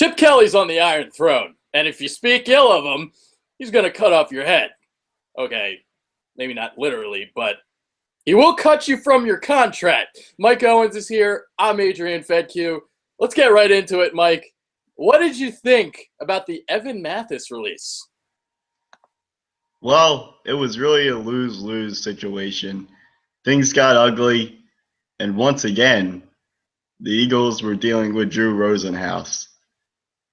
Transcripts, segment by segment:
Chip Kelly's on the Iron Throne, and if you speak ill of him, he's going to cut off your head. Okay, maybe not literally, but he will cut you from your contract. Mike Owens is here. I'm Adrian Fedque. Let's get right into it, Mike. What did you think about the Evan Mathis release? Well, it was really a lose-lose situation. Things got ugly, and once again, the Eagles were dealing with Drew Rosenhaus.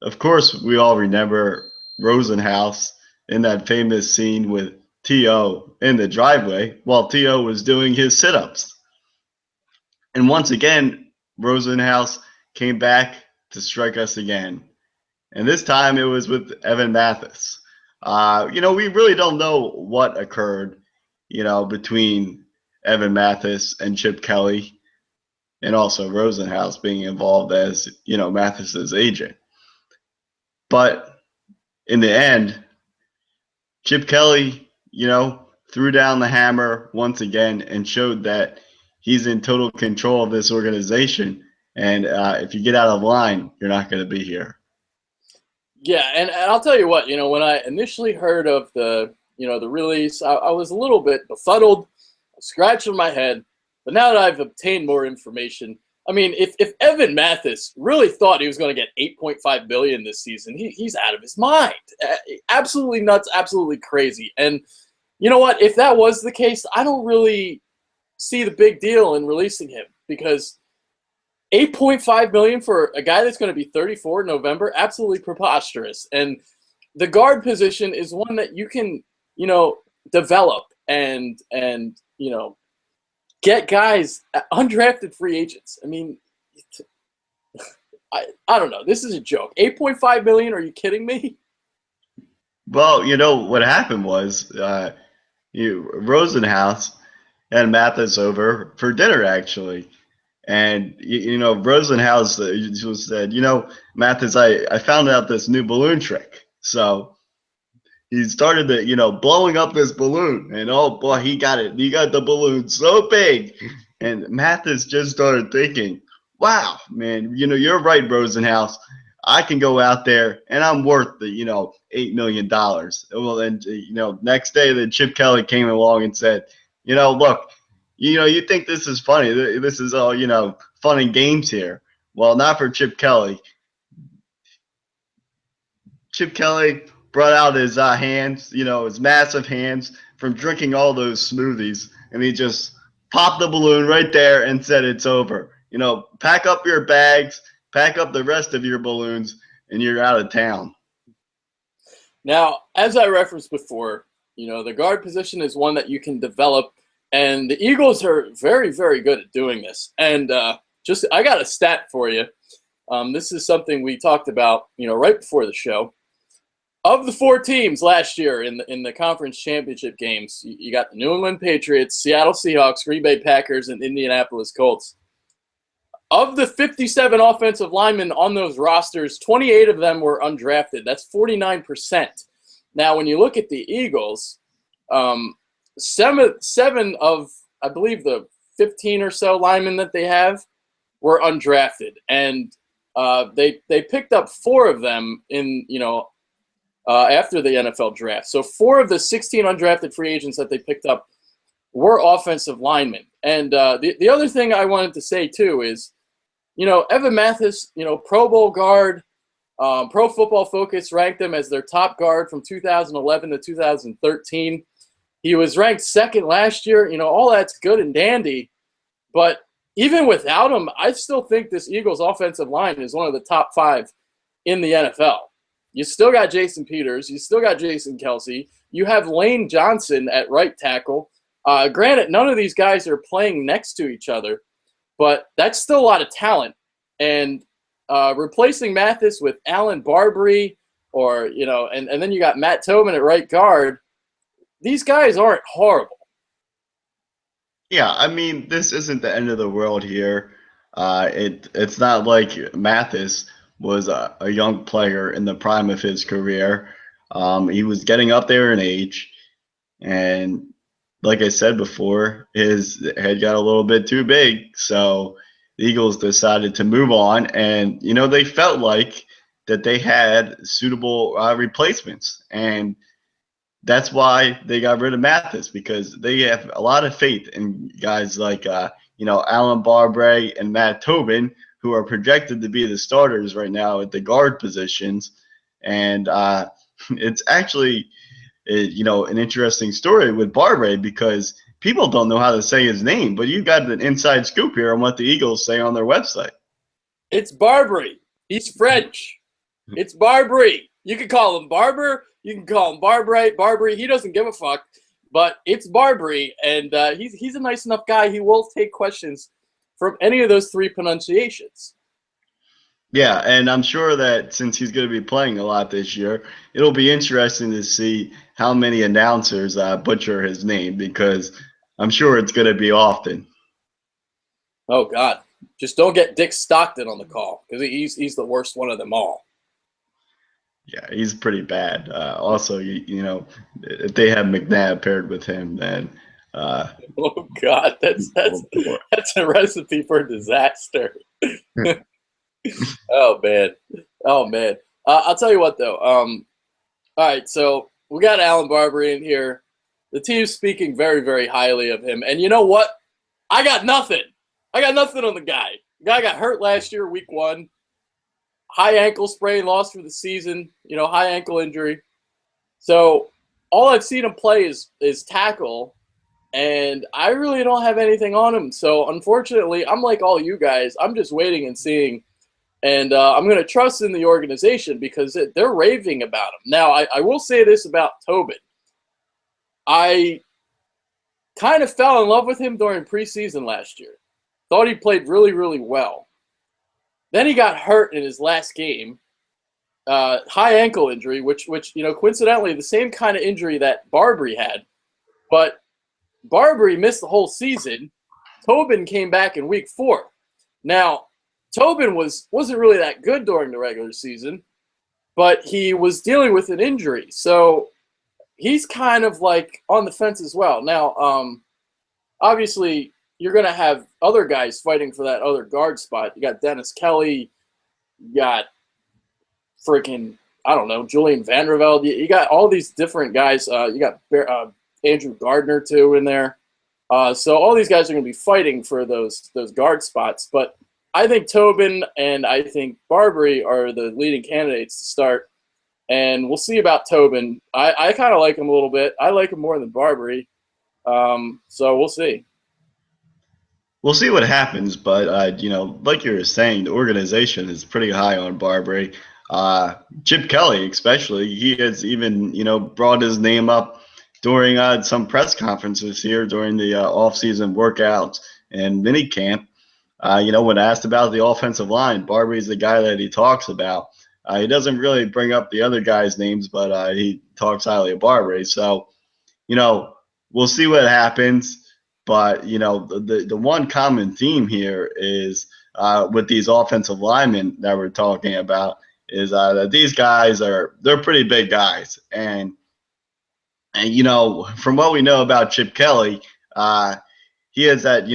Of course, we all remember Rosenhaus in that famous scene with T.O. in the driveway while T.O. was doing his sit-ups. And once again, Rosenhaus came back to strike us again. And this time it was with Evan Mathis. We really don't know what occurred, between Evan Mathis and Chip Kelly, and also Rosenhaus being involved as, Mathis's agent. But in the end, Chip Kelly, threw down the hammer once again and showed that he's in total control of this organization. And if you get out of line, you're not going to be here. Yeah, and I'll tell you what, when I initially heard of the release, I was a little bit befuddled, scratching my head. But now that I've obtained more information, I mean, if Evan Mathis really thought he was going to get $8.5 billion this season, he's out of his mind. Absolutely nuts, absolutely crazy. And you know what? If that was the case, I don't really see the big deal in releasing him, because $8.5 billion for a guy that's going to be 34 in November, absolutely preposterous. And the guard position is one that you can, develop and get guys, undrafted free agents. I mean, I don't know. This is a joke. $8.5 billion? Are you kidding me? Well, what happened was Rosenhaus had Mathis over for dinner, actually. And, Rosenhaus said, Mathis, I found out this new balloon trick. So he started blowing up this balloon. And, oh, boy, he got it. He got the balloon so big. And Mathis just started thinking, wow, man, you're right, Rosenhaus. I can go out there and I'm worth the, $8 million. Well, and, next day, then Chip Kelly came along and said, look, you think this is funny. This is all, fun and games here. Well, not for Chip Kelly. Chip Kelly brought out his hands, his massive hands from drinking all those smoothies, and he just popped the balloon right there and said it's over. Pack up your bags, pack up the rest of your balloons, and you're out of town. Now, as I referenced before, the guard position is one that you can develop. And the Eagles are very, very good at doing this. And I got a stat for you. This is something we talked about, right before the show. Of the 4 teams last year in the conference championship games, you got the New England Patriots, Seattle Seahawks, Green Bay Packers, and Indianapolis Colts. Of the 57 offensive linemen on those rosters, 28 of them were undrafted. That's 49%. Now, when you look at the Eagles, seven of, I believe, the 15 or so linemen that they have were undrafted, and they picked up 4 of them in after the NFL draft. So 4 of the 16 undrafted free agents that they picked up were offensive linemen. And the other thing I wanted to say too is, Evan Mathis, Pro Bowl guard, Pro Football Focus ranked him as their top guard from 2011 to 2013. He was ranked 2nd last year. All that's good and dandy. But even without him, I still think this Eagles offensive line is one of the top 5 in the NFL. You still got Jason Peters. You still got Jason Kelsey. You have Lane Johnson at right tackle. Granted, none of these guys are playing next to each other, but that's still a lot of talent. And replacing Mathis with Alan Barbary and then you got Matt Tobin at right guard, these guys aren't horrible. Yeah, I mean, this isn't the end of the world here. It's not like Mathis was a young player in the prime of his career. He was getting up there in age, and like I said before, his head got a little bit too big. So the Eagles decided to move on, and they felt like that they had suitable replacements, and that's why they got rid of Mathis, because they have a lot of faith in guys like Alan Barbray and Matt Tobin, who are projected to be the starters right now at the guard positions. And it's actually an interesting story with Barbray, because people don't know how to say his name, but you got an inside scoop here on what the Eagles say on their website. It's Barbary. He's French. It's Barbary. You can call him Barber. You can call him Barbary. He doesn't give a fuck. But it's Barbary, and he's a nice enough guy. He will take questions from any of those three pronunciations. Yeah, and I'm sure that since he's going to be playing a lot this year, it'll be interesting to see how many announcers butcher his name, because I'm sure it's going to be often. Oh, God. Just don't get Dick Stockton on the call, because he's the worst one of them all. Yeah, he's pretty bad. Also, if they have McNabb paired with him, then oh God, that's a recipe for disaster. Oh man. I'll tell you what though. All right, so we got Alan Barbary in here. The team's speaking very, very highly of him, and you know what? I got nothing. I got nothing on the guy. The guy got hurt last year, week 1. High ankle sprain, lost for the season, high ankle injury. So all I've seen him play is tackle, and I really don't have anything on him. So unfortunately, I'm like all you guys. I'm just waiting and seeing, and I'm going to trust in the organization because they're raving about him. Now, I will say this about Tobin. I kind of fell in love with him during preseason last year. Thought he played really, really well. Then he got hurt in his last game, high ankle injury, which coincidentally the same kind of injury that Barbary had, but Barbary missed the whole season. Tobin came back in week 4. Now, Tobin wasn't really that good during the regular season, but he was dealing with an injury, so he's kind of like on the fence as well. Now, obviously, you're going to have other guys fighting for that other guard spot. You got Dennis Kelly. You got freaking, I don't know, Julian Vandervelde. You got all these different guys. You got Andrew Gardner, too, in there. So all these guys are going to be fighting for those guard spots. But I think Tobin and I think Barbary are the leading candidates to start. And we'll see about Tobin. I kind of like him a little bit. I like him more than Barbary. So we'll see. We'll see what happens, but like you were saying, the organization is pretty high on Barbary. Chip Kelly, especially, he has even brought his name up during some press conferences here during the off-season workouts and mini camp. When asked about the offensive line, Barbary's the guy that he talks about. He doesn't really bring up the other guys' names, but he talks highly of Barbary. So, we'll see what happens. But the one common theme here is with these offensive linemen that we're talking about is that these guys they're pretty big guys, and from what we know about Chip Kelly, he has that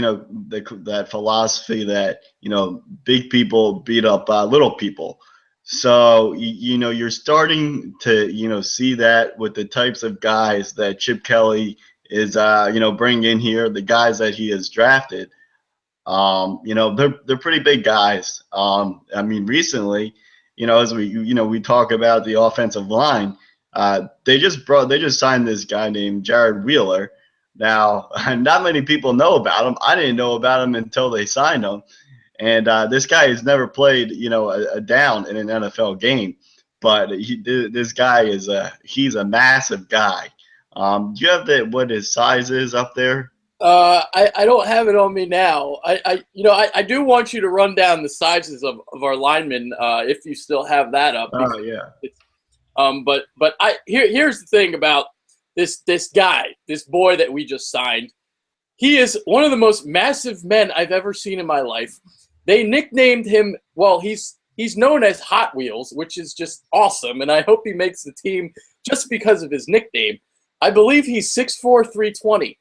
that philosophy that big people beat up little people. So you're starting to see that with the types of guys that Chip Kelly is bringing in here, the guys that he has drafted. They're pretty big guys. I mean, recently, as we talk about the offensive line, they just signed this guy named Jared Wheeler. Now, not many people know about him. I didn't know about him until they signed him. And this guy has never played, a down in an NFL game. But this guy he's a massive guy. Do you have what his size is up there? I don't have it on me now. I do want you to run down the sizes of our linemen if you still have that up. Oh yeah. But here's the thing about this guy, this boy that we just signed. He is one of the most massive men I've ever seen in my life. They nicknamed him. Well, he's known as Hot Wheels, which is just awesome, and I hope he makes the team just because of his nickname. I believe he's 6'4", 320,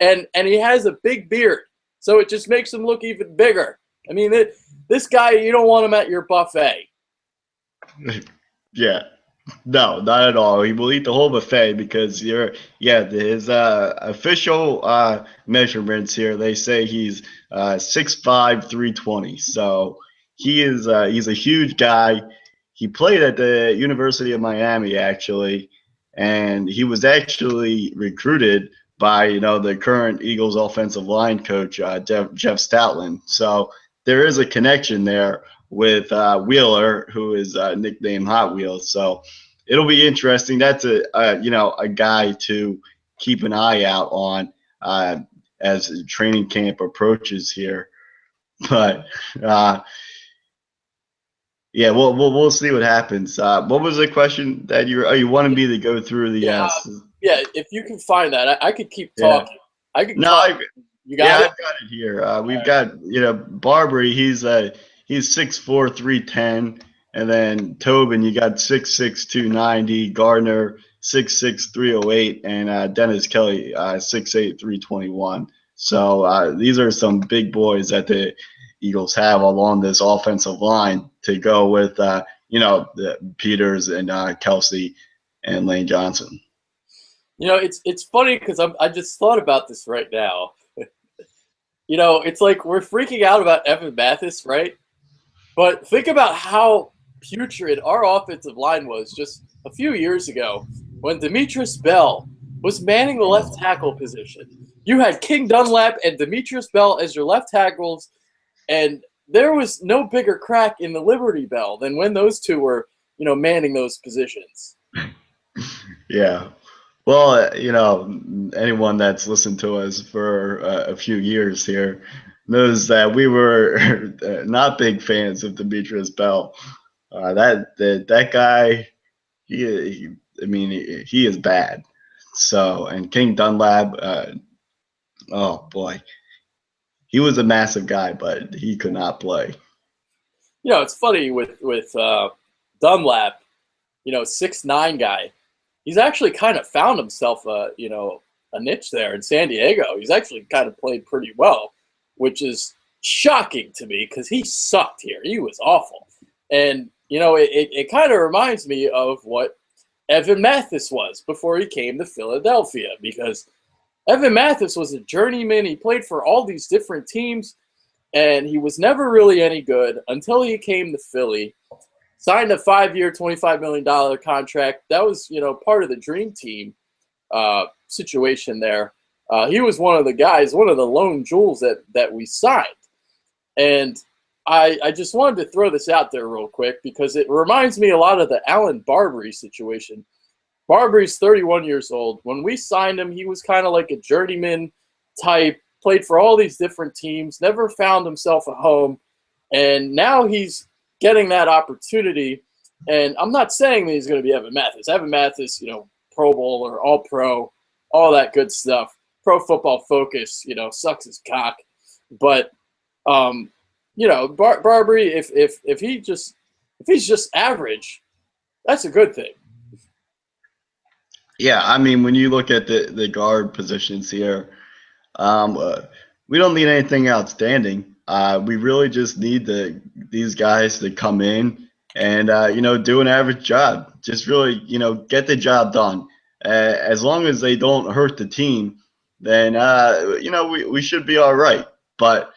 and he has a big beard, so it just makes him look even bigger. I mean, this guy, you don't want him at your buffet. Yeah. No, not at all. He will eat the whole buffet because his official measurements here, they say he's 6'5", 320. So he's a huge guy. He played at the University of Miami actually, and he was actually recruited by the current Eagles offensive line coach Jeff Stoutland. So there is a connection there with Wheeler, who is nicknamed Hot Wheels. So it'll be interesting. That's a guy to keep an eye out on as training camp approaches here. But yeah, we'll see what happens. What was the question that you wanted me to go through the? Yeah, yeah. If you can find that, I could keep Yeah. talking. I could No, talk. You got it. I've got it here. We've got Barbary. He's 6'4", 310, and then Tobin. You got 6'6", 290. Gardner 6'6", 308, and Dennis Kelly 6'8", 321. So these are some big boys that the Eagles have along this offensive line to go with. The Peters and Kelsey and Lane Johnson. It's funny because I just thought about this right now. It's like we're freaking out about Evan Mathis, right? But think about how putrid our offensive line was just a few years ago when Demetrius Bell was manning the left tackle position. You had King Dunlap and Demetrius Bell as your left tackles, and there was no bigger crack in the Liberty Bell than when those two were, manning those positions. Yeah. Well, anyone that's listened to us for a few years here knows that we were not big fans of Demetrius Bell. That guy, he is bad. So, and King Dunlap, oh boy, he was a massive guy, but he could not play. It's funny with Dunlap, 6'9" guy. He's actually kind of found himself a niche there in San Diego. He's actually kind of played pretty well, which is shocking to me because he sucked here. He was awful. And, it kind of reminds me of what Evan Mathis was before he came to Philadelphia, because Evan Mathis was a journeyman. He played for all these different teams, and he was never really any good until he came to Philly. Signed a 5-year, $25 million contract. That was, part of the dream team situation there. He was one of the guys, one of the lone jewels that we signed. And I just wanted to throw this out there real quick because it reminds me a lot of the Alan Barbary situation. Barbary's 31 years old. When we signed him, he was kind of like a journeyman type, played for all these different teams, never found himself a home. And now he's getting that opportunity. And I'm not saying that he's going to be Evan Mathis. Evan Mathis, Pro Bowler, All-Pro, all that good stuff. Pro Football Focus, sucks his cock. But, Barbary, if he's just average, that's a good thing. Yeah, when you look at the guard positions here, we don't need anything outstanding. We really just need these guys to come in and do an average job. Just really get the job done. As long as they don't hurt the team, then we should be all right. But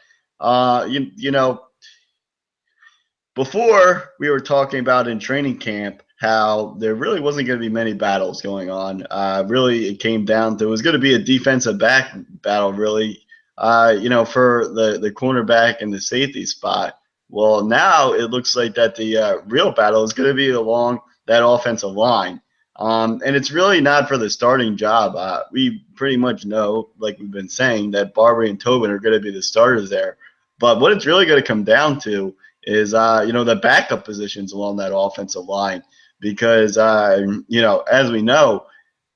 before we were talking about in training camp how there really wasn't going to be many battles going on. Really, it came down to it was going to be a defensive back battle, really, for the cornerback and the safety spot. Well, now it looks like that the real battle is going to be along that offensive line. And it's really not for the starting job. We pretty much know, like we've been saying, that Barbary and Tobin are going to be the starters there. But what it's really going to come down to is, the backup positions along that offensive line. Because, as we know,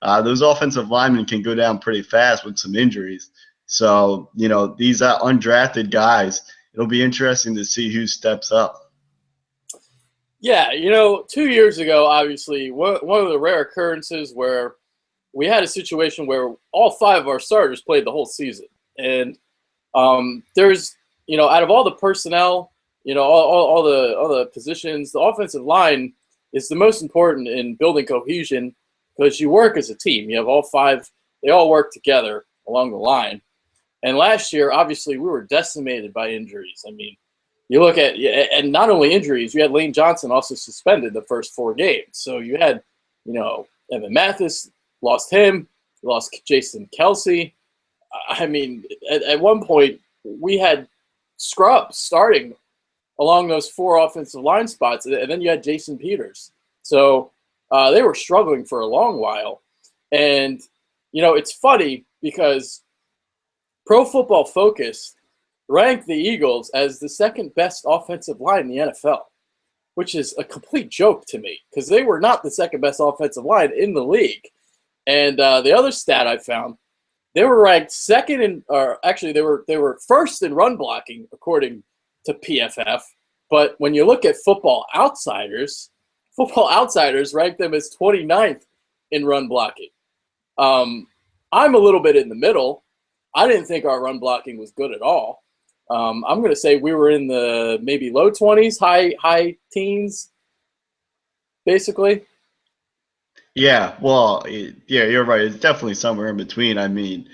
those offensive linemen can go down pretty fast with some injuries. So, these undrafted guys, it'll be interesting to see who steps up. Yeah, 2 years ago, obviously, one of the rare occurrences where we had a situation where all 5 of our starters played the whole season. And there's, out of all the personnel, all the positions, the offensive line is the most important in building cohesion because you work as a team. You have all five; they all work together along the line. And last year, obviously, we were decimated by injuries. I mean, you look at, and not only injuries, you had Lane Johnson also suspended the first 4 games. So you had, Evan Mathis, lost him, lost Jason Kelsey. I mean, at one point, we had scrubs starting along those 4 offensive line spots, and then you had Jason Peters. So they were struggling for a long while. And, it's funny because Pro Football Focus ranked the Eagles as the second best offensive line in the NFL, which is a complete joke to me because they were not the second best offensive line in the league. And the other stat I found, they were ranked second in, or actually they were first in run blocking according to PFF. But when you look at Football Outsiders ranked them as 29th in run blocking. I'm a little bit in the middle. I didn't think our run blocking was good at all. I'm going to say we were in the maybe low 20s, high teens, basically. Yeah, well, yeah, you're right. It's definitely somewhere in between. I mean,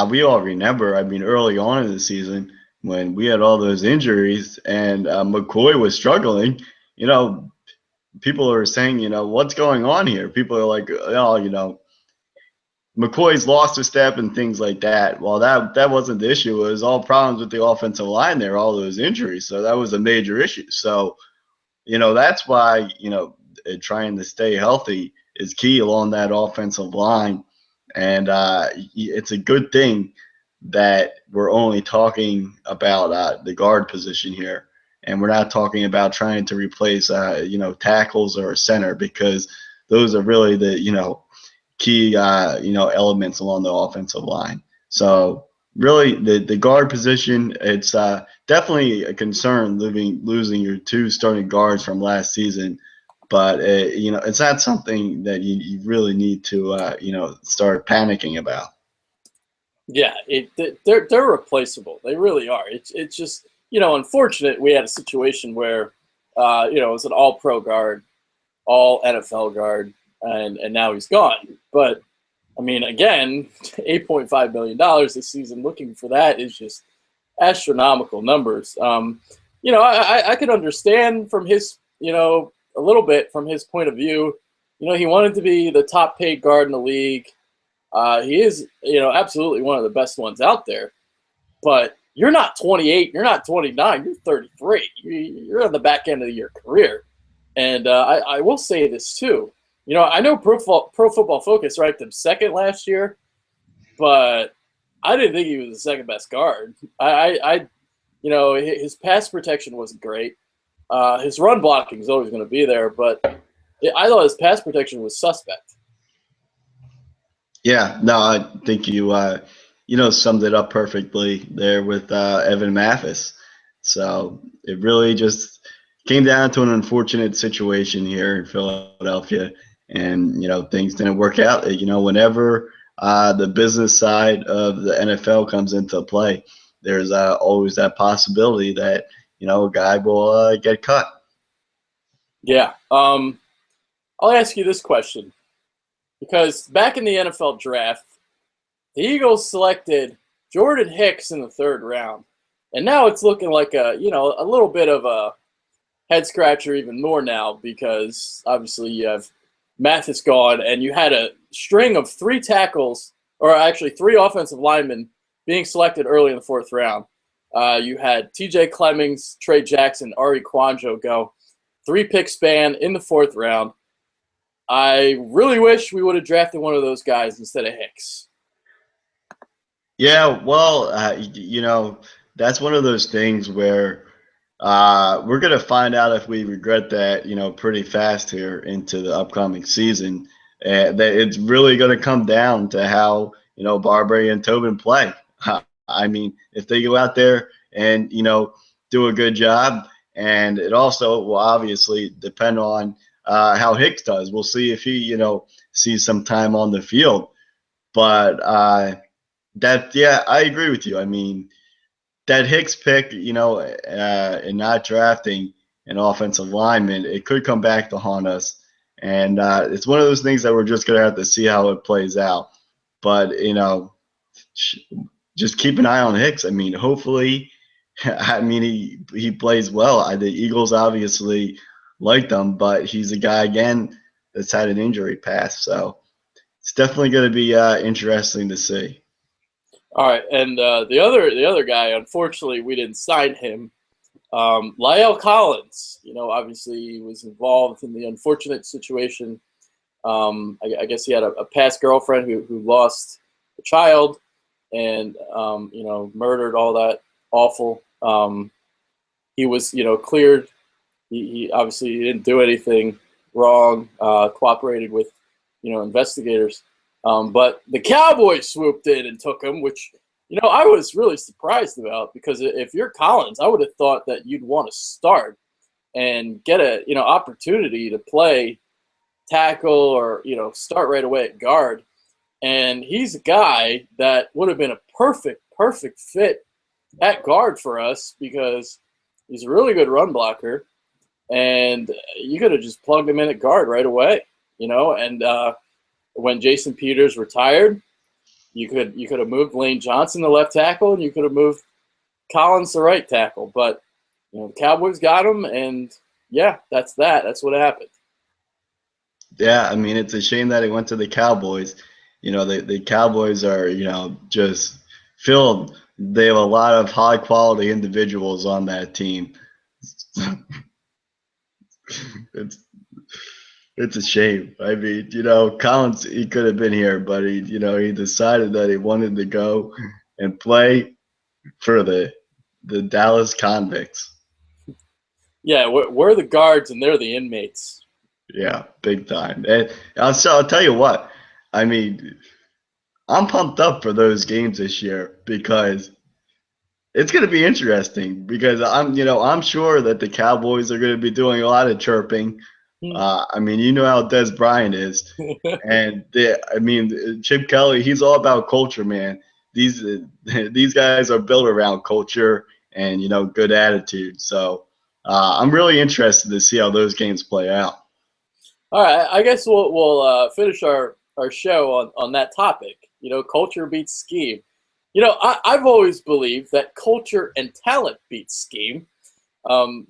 we all remember, I mean, early on in the season when we had all those injuries and McCoy was struggling, you know, people are saying, what's going on here? People are like, oh, McCoy's lost a step and things like that. Well, that wasn't the issue. It was all problems with the offensive line there, all those injuries. So that was a major issue. So, that's why, trying to stay healthy is key along that offensive line. And it's a good thing that we're only talking about the guard position here. And we're not talking about trying to replace, tackles or a center because those are really the, key, elements along the offensive line. So really, the guard position, it's definitely a concern losing your 2 starting guards from last season. But it's not something that you really need to start panicking about. Yeah, they're replaceable. They really are. It's just unfortunate we had a situation where it was an all pro guard, all NFL guard, and now he's gone. But I mean, again, $8.5 million this season. Looking for that is just astronomical numbers. I could understand from his a little bit from his point of view. He wanted to be the top paid guard in the league. He is, absolutely one of the best ones out there. But you're not 28, you're not 29, you're 33. You're on the back end of your career. And I will say this too. I know Pro Football Focus ranked him second last year, but I didn't think he was the second best guard. His pass protection wasn't great. His run blocking is always going to be there, but I thought his pass protection was suspect. Yeah, no, I think you summed it up perfectly there with Evan Mathis. So it really just came down to an unfortunate situation here in Philadelphia, and things didn't work out. Whenever the business side of the NFL comes into play, there's always that possibility that a guy will get cut. Yeah. I'll ask you this question. Because back in the NFL draft, the Eagles selected Jordan Hicks in the 3rd round. And now it's looking like a little bit of a head scratcher even more now because obviously you have Mathis gone and you had a string of 3 tackles, or actually 3 offensive linemen being selected early in the 4th round. You had TJ Clemmings, Trey Jackson, Ari Kwanjo go. 3-pick span in the 4th round. I really wish we would have drafted one of those guys instead of Hicks. Yeah, well, that's one of those things where we're going to find out if we regret that, pretty fast here into the upcoming season. That it's really going to come down to how, Barbary and Tobin play. I mean, if they go out there and, do a good job, and it also will obviously depend on how Hicks does. We'll see if he, sees some time on the field. But yeah, I agree with you. I mean, that Hicks pick, and not drafting, and offensive linemen, it could come back to haunt us. And it's one of those things that we're just going to have to see how it plays out. But, just keep an eye on Hicks. I mean, hopefully, I mean, he plays well. The Eagles obviously like him, but he's a guy, again, that's had an injury past. So it's definitely going to be interesting to see. All right, and the other guy, unfortunately, we didn't sign him. Lyle Collins, obviously he was involved in the unfortunate situation. I guess he had a past girlfriend who lost a child, and murdered, all that awful. He was cleared. He obviously didn't do anything wrong. Cooperated with investigators. But the Cowboys swooped in and took him, which I was really surprised about, because if you're Collins, I would have thought that you'd want to start and get a opportunity to play tackle, or start right away at guard. And he's a guy that would have been a perfect fit at guard for us, because he's a really good run blocker, and you could have just plugged him in at guard right away, And when Jason Peters retired, you could have moved Lane Johnson to left tackle, and you could have moved Collins to right tackle. But the Cowboys got him, and yeah, that's that. That's what happened. Yeah, I mean, it's a shame that he went to the Cowboys. The Cowboys are, just filled. They have a lot of high quality individuals on that team. It's it's a shame. I mean, Collins, he could have been here, but he decided that he wanted to go and play for the Dallas Convicts. Yeah, we're the guards and they're the inmates. Yeah, big time. And I'll tell you what. I mean, I'm pumped up for those games this year, because it's going to be interesting, because I'm sure that the Cowboys are going to be doing a lot of chirping. I mean, how Des Bryant is, and I mean, Chip Kelly, he's all about culture, man. These these guys are built around culture and good attitude. So I'm really interested to see how those games play out. All right, I guess we'll finish our show on that topic. Culture beats scheme. I've always believed that culture and talent beats scheme,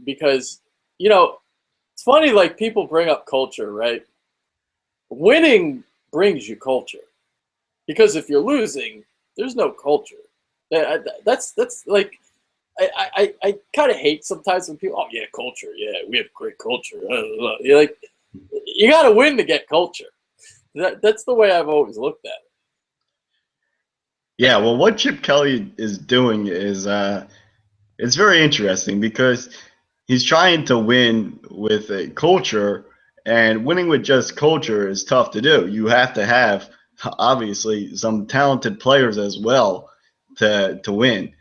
because it's funny. Like, people bring up culture, right? Winning brings you culture, because if you're losing, there's no culture. That's like, I kind of hate sometimes when people, oh yeah, culture, yeah, we have great culture. You're like, you got to win to get culture. That's the way I've always looked at it. Yeah, well, what Chip Kelly is doing is it's very interesting, because he's trying to win with a culture, and winning with just culture is tough to do. You have to have, obviously, some talented players as well to win.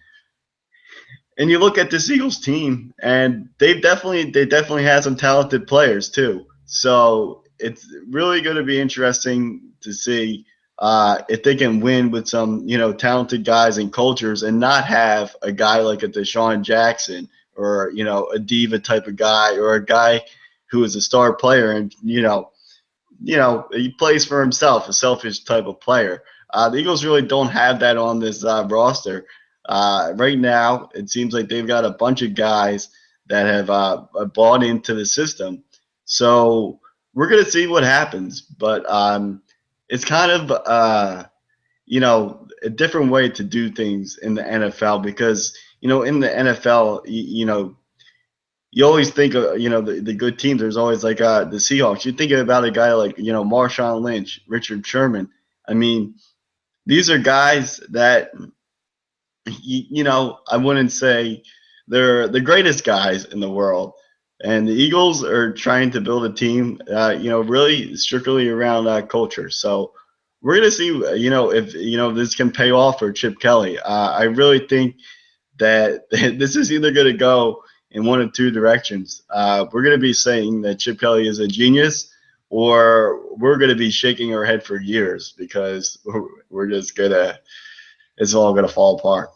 And you look at this Eagles team, and they definitely had some talented players too. So it's really going to be interesting to see if they can win with some talented guys and cultures, and not have a guy like a Deshaun Jackson, or a diva type of guy, or a guy who is a star player, and he plays for himself, a selfish type of player. The Eagles really don't have that on this roster. Right now, it seems like they've got a bunch of guys that have bought into the system. So we're going to see what happens. But it's kind of, a different way to do things in the NFL, because, in the NFL, you always think of the good teams. There's always like the Seahawks. You think about a guy like Marshawn Lynch, Richard Sherman. I mean, these are guys that I wouldn't say they're the greatest guys in the world. And the Eagles are trying to build a team, really strictly around culture. So we're gonna see, if this can pay off for Chip Kelly. I really think that this is either going to go in one of two directions. We're going to be saying that Chip Kelly is a genius, or we're going to be shaking our head for years, because we're just it's all going to fall apart.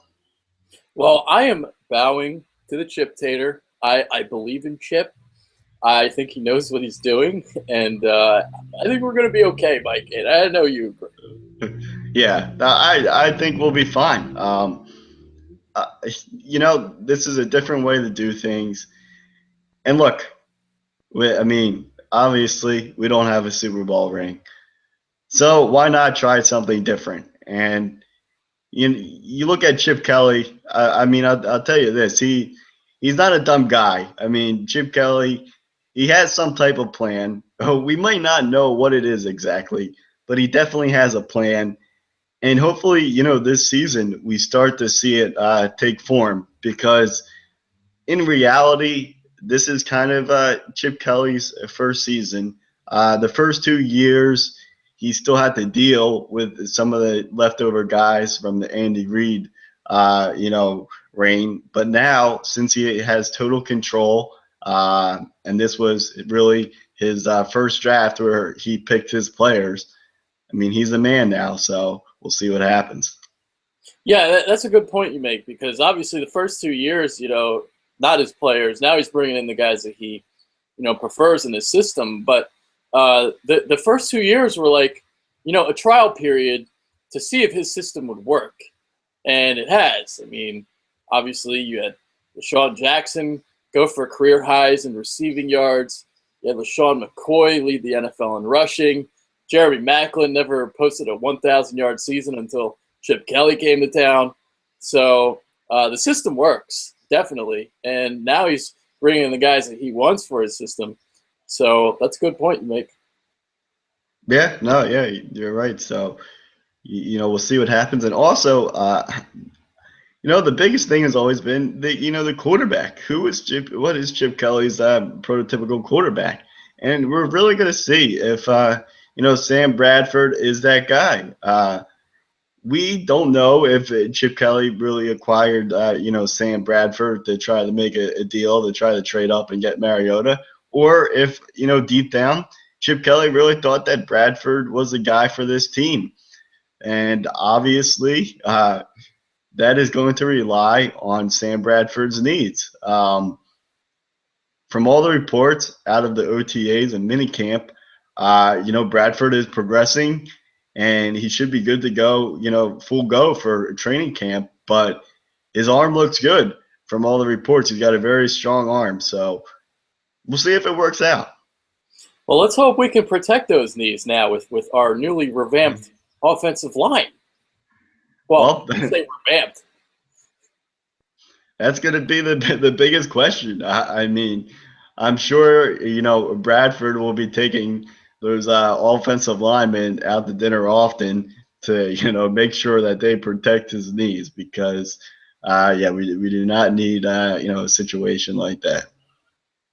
Well, I am bowing to the Chiptator. I believe in Chip. I think he knows what he's doing, and I think we're going to be okay, Mike. And I know you agree. Yeah, I think we'll be fine. Uh, this is a different way to do things. And look, I mean, obviously, we don't have a Super Bowl ring. So why not try something different? And you look at Chip Kelly. I mean, I'll tell you this: he's not a dumb guy. I mean, Chip Kelly, he has some type of plan. Oh, we might not know what it is exactly, but he definitely has a plan. And hopefully, this season we start to see it take form because in reality, this is kind of Chip Kelly's first season. The first 2 years, he still had to deal with some of the leftover guys from the Andy Reid, reign. But now, since he has total control, and this was really his first draft where he picked his players, I mean, he's the man now. So we'll see what happens. Yeah, that's a good point you make because obviously the first 2 years, not his players. Now he's bringing in the guys that he, prefers in his system. But the first 2 years were like, a trial period to see if his system would work, and it has. I mean, obviously you had LaShawn Jackson go for career highs in receiving yards. You had LaShawn McCoy lead the NFL in rushing. Jeremy Maclin never posted a 1,000-yard season until Chip Kelly came to town. So the system works, definitely. And now he's bringing in the guys that he wants for his system. So that's a good point you make. Yeah, no, yeah, you're right. So, we'll see what happens. And also, the biggest thing has always been the quarterback. What is Chip Kelly's prototypical quarterback? And we're really going to see if, Sam Bradford is that guy. We don't know if Chip Kelly really acquired, Sam Bradford to try to make a deal, to try to trade up and get Mariota, or if, deep down, Chip Kelly really thought that Bradford was the guy for this team. And obviously, that is going to rely on Sam Bradford's needs. From all the reports out of the OTAs and minicamp, Bradford is progressing and he should be good to go, full go for training camp. But his arm looks good from all the reports. He's got a very strong arm. So we'll see if it works out. Well, let's hope we can protect those knees now with our newly revamped offensive line. Well, say revamped. That's going to be the biggest question. I mean, I'm sure, Bradford will be taking those offensive linemen out to dinner often to, make sure that they protect his knees because, we do not need, a situation like that.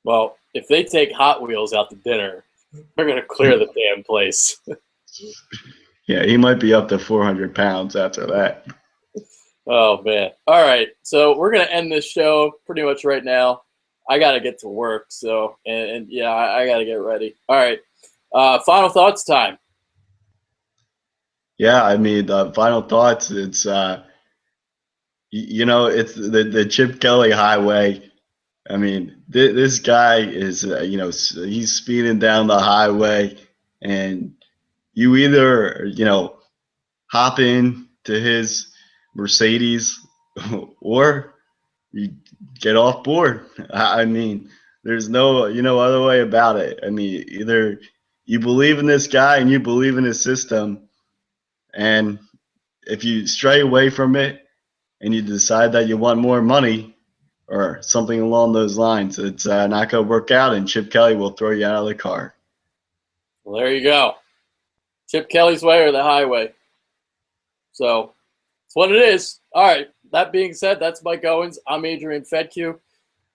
Well, if they take Hot Wheels out to dinner, they're going to clear the damn place. Yeah, he might be up to 400 pounds after that. Oh, man. All right. So we're going to end this show pretty much right now. I got to get to work. So, and yeah, I got to get ready. All right. Final thoughts time. Yeah, I mean, final thoughts. It's, it's the Chip Kelly highway. I mean, this guy is, he's speeding down the highway, and you either, hop in to his Mercedes or you get off board. I mean, there's no, other way about it. I mean, either you believe in this guy and you believe in his system, and if you stray away from it and you decide that you want more money, or something along those lines, it's not going to work out, and Chip Kelly will throw you out of the car. Well, there you go. Chip Kelly's way or the highway. So it's what it is. All right. That being said, that's Mike Owens. I'm Adrian Fedke.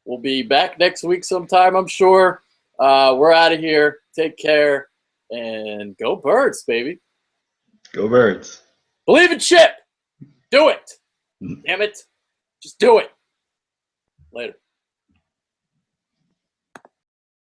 We'll be back next week sometime, I'm sure. We're out of here. Take care. And go Birds, baby. Go Birds. Believe in Chip. Do it. Damn it. Just do it. Later.